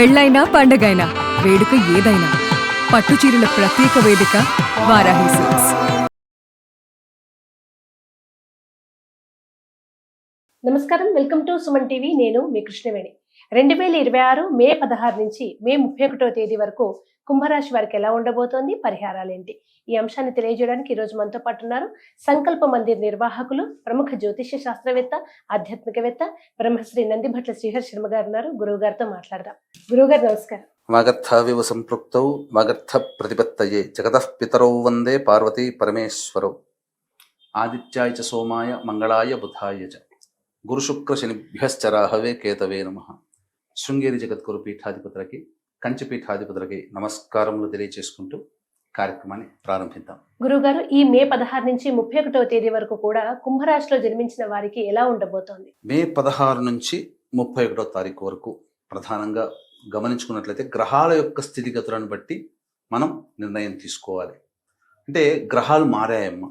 పెళ్ళైనా పండగైనా వేడుక ఏదైనా పట్టుచీరల ప్రత్యేక వేదిక వారాహి సిల్క్స్. నమస్కారం, వెల్కమ్ టు సుమన్ టీవీ. నేను మీ కృష్ణవేణి. 2026 మే 16 నుంచి మే 31వ తేదీ వరకు కుంభరాశి వారికి ఎలా ఉండబోతోంది, పరిహారాలేంటి, ఈ అంశాన్ని తెలియజేయడానికి ఈ రోజు మనతో పాటు ఉన్నారు సంకల్ప మందిర్ నిర్వాహకులు, ప్రముఖ జ్యోతిష్య శాస్త్రవేత్త, ఆధ్యాత్మికవేత్త బ్రహ్మశ్రీ నందిభట్ల శ్రీహర్ శర్మ గారు ఉన్నారు. గురువు గారితో మాట్లాడదాం. గురువు గారు నమస్కారం. వాగర్థావివ సంపృక్తౌ వాగర్థ ప్రతిపత్తయే జగతః పితరౌ వందే పార్వతీ పరమేశ్వరౌ. ఆదిత్యాయ చ సోమాయ మంగళాయ బుధాయ చ గురుశుక్ర శనిభ్యశ్చ రాహవే కేతవే నమః. శృంగేరి జగద్గురు పీఠాధిపతులకి, కంచి పీఠాధిపతులకి నమస్కారములు తెలియజేసుకుంటూ కార్యక్రమాన్ని ప్రారంభిద్దాం. గురుగారు, ఈ మే 16 నుంచి 31వ తేదీ వరకు కూడా కుంభరాశిలో జన్మించిన వారికి ఎలా ఉండబోతోంది? మే 16 నుంచి 31వ తారీఖు వరకు ప్రధానంగా గమనించుకున్నట్లయితే గ్రహాల యొక్క స్థితిగతులను బట్టి మనం నిర్ణయం తీసుకోవాలి. అంటే గ్రహాలు మారాయమ్మా,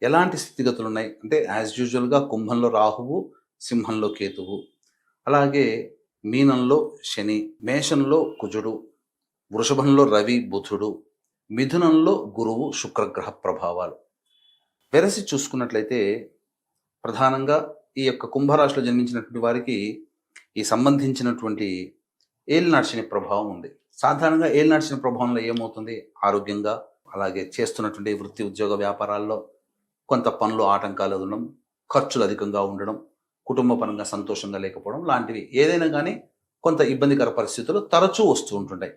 ఎలాంటి స్థితిగతులు ఉన్నాయి అంటే యాజ్ యూజువల్గా కుంభంలో రాహువు, సింహంలో కేతువు, అలాగే మీనంలో శని, మేషంలో కుజుడు, వృషభంలో రవి బుధుడు, మిథునంలో గురువు శుక్రగ్రహ ప్రభావాలు. వెరసి చూసుకున్నట్లయితే ప్రధానంగా ఈ యొక్క కుంభరాశిలో జన్మించినటువంటి వారికి ఈ సంబంధించినటువంటి ఏలినాటి శని ప్రభావం ఉంది. సాధారణంగా ఏలినాటి శని ప్రభావంలో ఏమవుతుంది, ఆరోగ్యంగా, అలాగే చేస్తున్నటువంటి వృత్తి ఉద్యోగ వ్యాపారాల్లో కొంత పనులు ఆటంకాలు ఉండడం, ఖర్చులు అధికంగా ఉండడం, కుటుంబ పరంగా సంతోషంగా లేకపోవడం లాంటివి ఏదైనా కానీ కొంత ఇబ్బందికర పరిస్థితులు తరచూ వస్తూ ఉంటుంటాయి.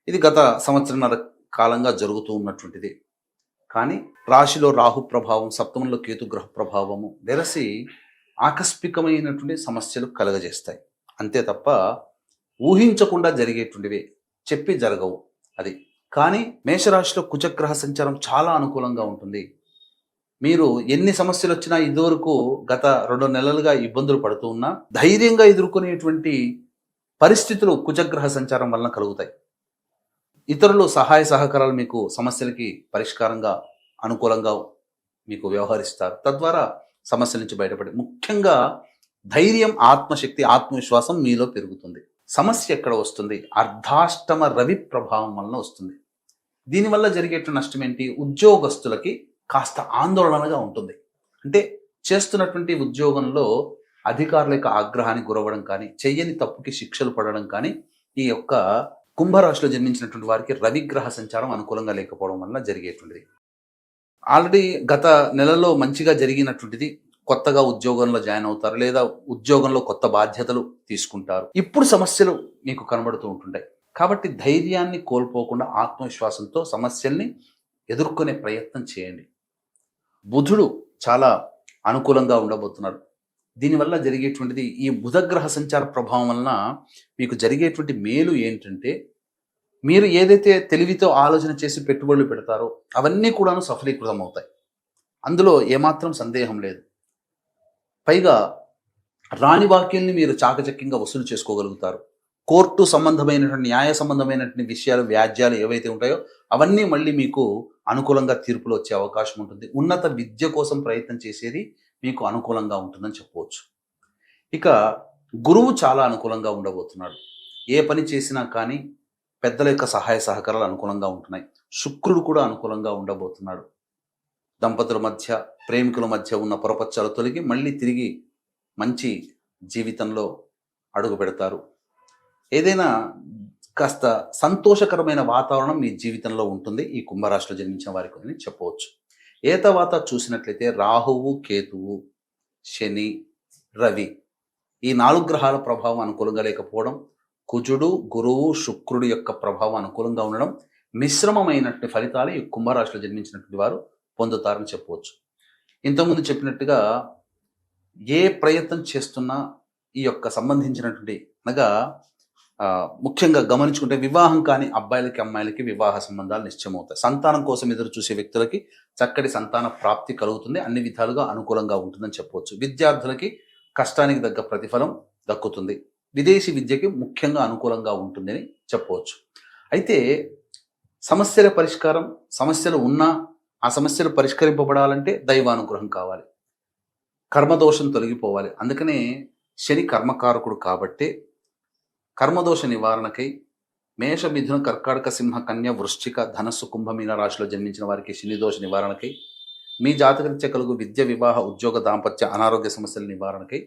ఇది గత సంవత్సరంన్నర కాలంగా జరుగుతూ ఉన్నటువంటిది. కానీ రాశిలో రాహు ప్రభావం, సప్తమంలో కేతు గ్రహ ప్రభావము వెరసి ఆకస్మికమైనటువంటి సమస్యలు కలగజేస్తాయి. అంతే తప్ప ఊహించకుండా జరిగేటువంటివి చెప్పి జరగవు అది. కానీ మేషరాశిలో కుజగ్రహ సంచారం చాలా అనుకూలంగా ఉంటుంది. మీరు ఎన్ని సమస్యలు వచ్చినా ఇదివరకు గత 2 నెలలుగా ఇబ్బందులు పడుతూ ఉన్నా ధైర్యంగా ఎదుర్కొనేటువంటి పరిస్థితులు కుజగ్రహ సంచారం వలన కలుగుతాయి. ఇతరులు సహాయ సహకారాలు మీకు సమస్యలకి పరిష్కారంగా అనుకూలంగా మీకు వ్యవహరిస్తారు. తద్వారా సమస్యల నుంచి బయటపడి ముఖ్యంగా ధైర్యం, ఆత్మశక్తి, ఆత్మవిశ్వాసం మీలో పెరుగుతుంది. సమస్య ఎక్కడ వస్తుంది, అర్ధాష్టమ రవి ప్రభావం వలన వస్తుంది. దీనివల్ల జరిగేటువంటి నష్టం ఏంటి, ఉద్యోగస్తులకి కాస్త ఆందోళనగా ఉంటుంది. అంటే చేస్తున్నటువంటి ఉద్యోగంలో అధికారుల యొక్క ఆగ్రహానికి గురవడం కానీ, చెయ్యని తప్పుకి శిక్షలు పడడం కానీ ఈ యొక్క కుంభరాశిలో జన్మించినటువంటి వారికి రవిగ్రహ సంచారం అనుకూలంగా లేకపోవడం వల్ల జరిగేటువంటిది. ఆల్రెడీ గత నెలలో మంచిగా జరిగినటువంటిది కొత్తగా ఉద్యోగంలో జాయిన్ అవుతారు, లేదా ఉద్యోగంలో కొత్త బాధ్యతలు తీసుకుంటారు. ఇప్పుడు సమస్యలు మీకు కనబడుతూ ఉంటుంటాయి. కాబట్టి ధైర్యాన్ని కోల్పోకుండా ఆత్మవిశ్వాసంతో సమస్యల్ని ఎదుర్కొనే ప్రయత్నం చేయండి. బుధుడు చాలా అనుకూలంగా ఉండబోతున్నాడు. దీనివల్ల జరిగేటువంటిది ఈ బుధగ్రహ సంచార ప్రభావం వలన మీకు జరిగేటువంటి మేలు ఏంటంటే, మీరు ఏదైతే తెలివితో ఆలోచన చేసి పెట్టుబడులు పెడతారో అవన్నీ కూడాను సఫలీకృతం అవుతాయి. అందులో ఏమాత్రం సందేహం లేదు. పైగా రాని వాక్యాల్ని మీరు చాకచక్యంగా వసూలు చేసుకోగలుగుతారు. కోర్టు సంబంధమైనటువంటి, న్యాయ సంబంధమైనటువంటి విషయాలు, వ్యాజ్యాలు ఏవైతే ఉంటాయో అవన్నీ మళ్ళీ మీకు అనుకూలంగా తీర్పులు వచ్చే అవకాశం ఉంటుంది. ఉన్నత విద్య కోసం ప్రయత్నం చేసేది మీకు అనుకూలంగా ఉంటుందని చెప్పవచ్చు. ఇక గురువు చాలా అనుకూలంగా ఉండబోతున్నాడు. ఏ పని చేసినా కానీ పెద్దల యొక్క సహాయ సహకారాలు అనుకూలంగా ఉంటున్నాయి. శుక్రుడు కూడా అనుకూలంగా ఉండబోతున్నాడు. దంపతుల మధ్య, ప్రేమికుల మధ్య ఉన్న పొరపచ్చాలు తొలగి మళ్ళీ తిరిగి మంచి జీవితంలో అడుగు పెడతారు. ఏదైనా కాస్త సంతోషకరమైన వాతావరణం మీ జీవితంలో ఉంటుంది ఈ కుంభరాశిలో జన్మించిన వారికి అని చెప్పవచ్చు. ఏ తర్వాత చూసినట్లయితే రాహువు, కేతువు, శని, రవి ఈ 4 గ్రహాల ప్రభావం అనుకూలంగా లేకపోవడం, కుజుడు, గురువు, శుక్రుడు యొక్క ప్రభావం అనుకూలంగా ఉండడం, మిశ్రమమైనటువంటి ఫలితాలు ఈ కుంభరాశిలో జన్మించినటువంటి వారు పొందుతారని చెప్పవచ్చు. ఇంతకుముందు చెప్పినట్టుగా ఏ ప్రయత్నం చేస్తున్నా ఈ యొక్క సంబంధించినటువంటి అనగా ముఖ్యంగా గమనించుకుంటే వివాహం కాని అబ్బాయిలకి, అమ్మాయిలకి వివాహ సంబంధాలు నిశ్చయమవుతాయి. సంతానం కోసం ఎదురు చూసే వ్యక్తులకి చక్కటి సంతాన ప్రాప్తి కలుగుతుంది. అన్ని విధాలుగా అనుకూలంగా ఉంటుందని చెప్పవచ్చు. విద్యార్థులకి కష్టానికి తగ్గ ప్రతిఫలం దక్కుతుంది. విదేశీ విద్యకి ముఖ్యంగా అనుకూలంగా ఉంటుందని చెప్పవచ్చు. అయితే సమస్యల పరిష్కారం, సమస్యలు ఉన్నా ఆ సమస్యలు పరిష్కరింపబడాలంటే దైవానుగ్రహం కావాలి, కర్మదోషం తొలగిపోవాలి. అందుకనే శని కర్మకారకుడు కాబట్టి కర్మదోష నివారణకై మేష మిథున కర్కాటక సింహ కన్య వృశ్చిక ధనస్సు కుంభమీన రాశిలో జన్మించిన వారికి శని దోష నివారణకై, మీ జాతకరీత్యా కలుగు విద్య వివాహ ఉద్యోగ దాంపత్య అనారోగ్య సమస్యల నివారణకై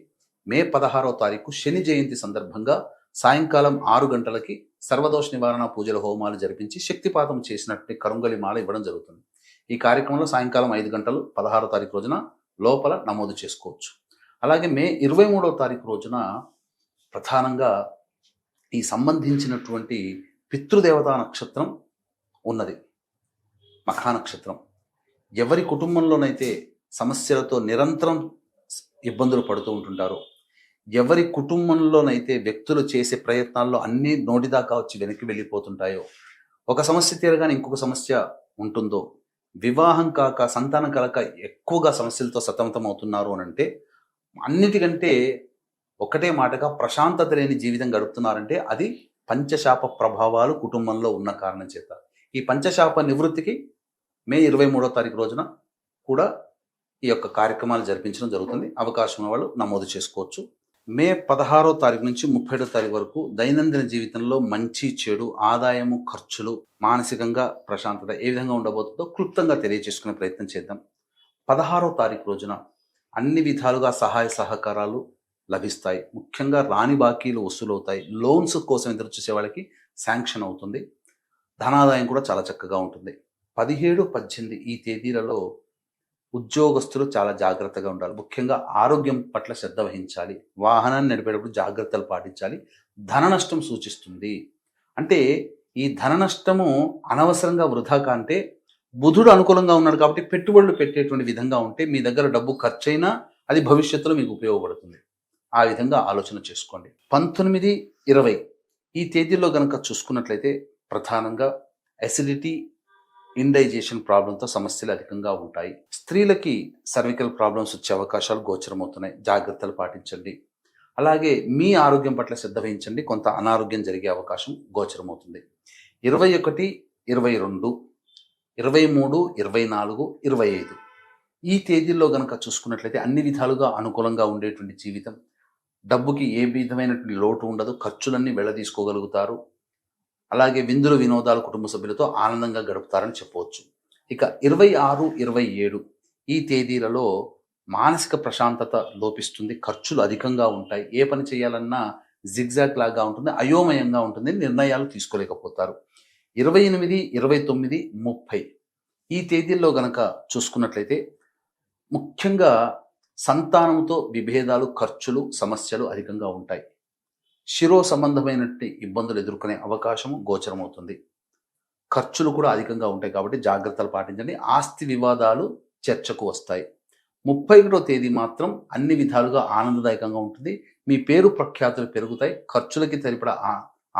మే 16వ తారీఖు శని జయంతి సందర్భంగా సాయంకాలం 6 గంటలకి సర్వదోష నివారణ పూజల హోమాలు జరిపించి శక్తిపాతం చేసినట్టు కరుంగలి మాల ఇవ్వడం జరుగుతుంది. ఈ కార్యక్రమంలో సాయంకాలం 5 గంటలు 16వ తారీఖు రోజున లోపల నమోదు చేసుకోవచ్చు. అలాగే మే 23వ తారీఖు రోజున ప్రధానంగా ఈ సంబంధించినటువంటి పితృదేవతా నక్షత్రం ఉన్నది, మఖా నక్షత్రం. ఎవరి కుటుంబంలోనైతే సమస్యలతో నిరంతరం ఇబ్బందులు పడుతూ ఉంటుంటారో, ఎవరి కుటుంబంలోనైతే వ్యక్తులు చేసే ప్రయత్నాల్లో అన్నీ నోటిదాకా వచ్చి వెనక్కి వెళ్ళిపోతుంటాయో, ఒక సమస్య తీరగానే ఇంకొక సమస్య ఉంటుందో, వివాహం కాక సంతానం కలక ఎక్కువగా సమస్యలతో సతమతం అవుతున్నారు అని అంటే, అన్నిటికంటే ఒకటే మాటగా ప్రశాంతత లేని జీవితం గడుపుతున్నారంటే అది పంచశాప ప్రభావాలు కుటుంబంలో ఉన్న కారణం చేత. ఈ పంచశాప నివృత్తికి మే 23వ తారీఖు రోజున కూడా ఈ యొక్క కార్యక్రమాలు జరిపించడం జరుగుతుంది. అవకాశం ఉన్న వాళ్ళు నమోదు చేసుకోవచ్చు. మే 16వ తారీఖు నుంచి 30వ తారీఖు వరకు దైనందిన జీవితంలో మంచి చెడు, ఆదాయము, ఖర్చులు, మానసికంగా ప్రశాంతత ఏ విధంగా ఉండబోతుందో క్లుప్తంగా తెలియజేసుకునే ప్రయత్నం చేద్దాం. 16వ తారీఖు రోజున అన్ని విధాలుగా సహాయ సహకారాలు లభిస్తాయి. ముఖ్యంగా రాని బాకీలు వసూలవుతాయి. లోన్స్ కోసం ఎదురు చూసే వాళ్ళకి శాంక్షన్ అవుతుంది. ధనాదాయం కూడా చాలా చక్కగా ఉంటుంది. 17, 18 ఈ తేదీలలో ఉద్యోగస్తులు చాలా జాగ్రత్తగా ఉండాలి. ముఖ్యంగా ఆరోగ్యం పట్ల శ్రద్ధ వహించాలి. వాహనాన్ని నడిపేటప్పుడు జాగ్రత్తలు పాటించాలి. ధన నష్టం సూచిస్తుంది. అంటే ఈ ధన నష్టము అనవసరంగా వృధా కంటే బుధుడు అనుకూలంగా ఉన్నాడు కాబట్టి పెట్టుబడులు పెట్టేటువంటి విధంగా ఉంటే మీ దగ్గర డబ్బు ఖర్చైనా అది భవిష్యత్తులో మీకు ఉపయోగపడుతుంది. ఆ విధంగా ఆలోచన చేసుకోండి. 19, 20 ఈ తేదీల్లో కనుక చూసుకున్నట్లయితే ప్రధానంగా అసిడిటీ, ఇండైజెషన్ ప్రాబ్లంతో సమస్యలు అధికంగా ఉంటాయి. స్త్రీలకి సర్వికల్ ప్రాబ్లమ్స్ వచ్చే అవకాశాలు గోచరమవుతున్నాయి. జాగ్రత్తలు పాటించండి. అలాగే మీ ఆరోగ్యం పట్ల శ్రద్ధ వహించండి. కొంత అనారోగ్యం జరిగే అవకాశం గోచరమవుతుంది. 21, 22, 23, 24, 25 ఈ తేదీల్లో కనుక చూసుకున్నట్లయితే అన్ని విధాలుగా అనుకూలంగా ఉండేటువంటి జీవితం. డబ్బుకి ఏ విధమైనటువంటి లోటు ఉండదు. ఖర్చులన్నీ వెళ్ళదీసుకోగలుగుతారు. అలాగే విందులు వినోదాలు కుటుంబ సభ్యులతో ఆనందంగా గడుపుతారని చెప్పవచ్చు. ఇక 26, 27 ఈ తేదీలలో మానసిక ప్రశాంతత లోపిస్తుంది. ఖర్చులు అధికంగా ఉంటాయి. ఏ పని చేయాలన్నా జిగ్జాగ్ లాగా ఉంటుంది. అయోమయంగా ఉంటుంది. నిర్ణయాలు తీసుకోలేకపోతారు. 28, 29, 30 ఈ తేదీల్లో గనక చూసుకున్నట్లయితే ముఖ్యంగా సంతానంతో విభేదాలు, ఖర్చులు, సమస్యలు అధికంగా ఉంటాయి. శిరో సంబంధమైనటువంటి ఇబ్బందులు ఎదుర్కొనే అవకాశము గోచరమవుతుంది. ఖర్చులు కూడా అధికంగా ఉంటాయి కాబట్టి జాగ్రత్తలు పాటించండి. ఆస్తి వివాదాలు చర్చకు వస్తాయి. 31వ తేదీ మాత్రం అన్ని విధాలుగా ఆనందదాయకంగా ఉంటుంది. మీ పేరు ప్రఖ్యాతులు పెరుగుతాయి. ఖర్చులకి సరిపడా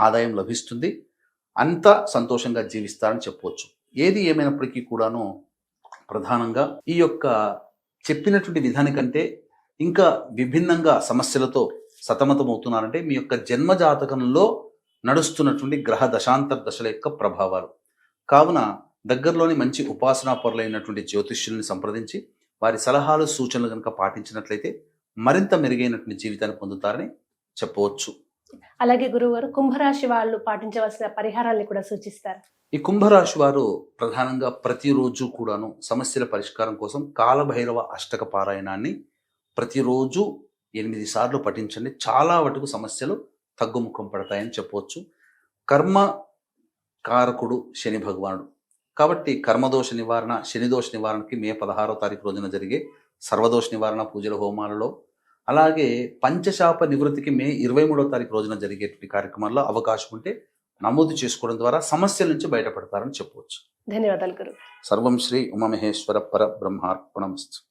ఆదాయం లభిస్తుంది. అంతా సంతోషంగా జీవిస్తారని చెప్పవచ్చు. ఏది ఏమైనప్పటికీ కూడాను ప్రధానంగా ఈ యొక్క చెప్పినటువంటి విధానికంటే ఇంకా విభిన్నంగా సమస్యలతో సతమతమవుతున్నారంటే మీ యొక్క జన్మజాతకంలో నడుస్తున్నటువంటి గ్రహ దశాంతర దశల యొక్క ప్రభావాలు. కావున దగ్గరలోని మంచి ఉపాసనా పరులైనటువంటి జ్యోతిష్యుల్ని సంప్రదించి వారి సలహాలు, సూచనలు కనుక పాటించినట్లయితే మరింత మెరుగైనటువంటి జీవితాన్ని పొందుతారని చెప్పవచ్చు. అలాగే గురువుగారు కుంభరాశి వాళ్ళు పాటించవలసిన పరిహారాన్ని కూడా సూచిస్తారు. ఈ కుంభరాశి వారు ప్రధానంగా ప్రతిరోజు కూడాను సమస్యల పరిష్కారం కోసం కాలభైరవ అష్టక పారాయణాన్ని ప్రతిరోజు 8 సార్లు పఠించండి. చాలా వరకు సమస్యలు తగ్గుముఖం పడతాయని చెప్పవచ్చు. కర్మ కారకుడు శని భగవానుడు కాబట్టి కర్మదోష నివారణ, శనిదోష నివారణకి మే 16వ తారీఖు రోజున జరిగే సర్వదోష నివారణ పూజల హోమాలలో, అలాగే పంచశాప నివృత్తికి మే 23వ తారీఖు రోజున జరిగేటువంటి కార్యక్రమాల్లో అవకాశం ఉంటే నమోదు చేసుకోవడం ద్వారా సమస్యల నుంచి బయటపడతారని చెప్పవచ్చు. ధన్యవాదాలు గురు. సర్వం శ్రీ ఉమామహేశ్వర పర బ్రహ్మార్పణమస్తు.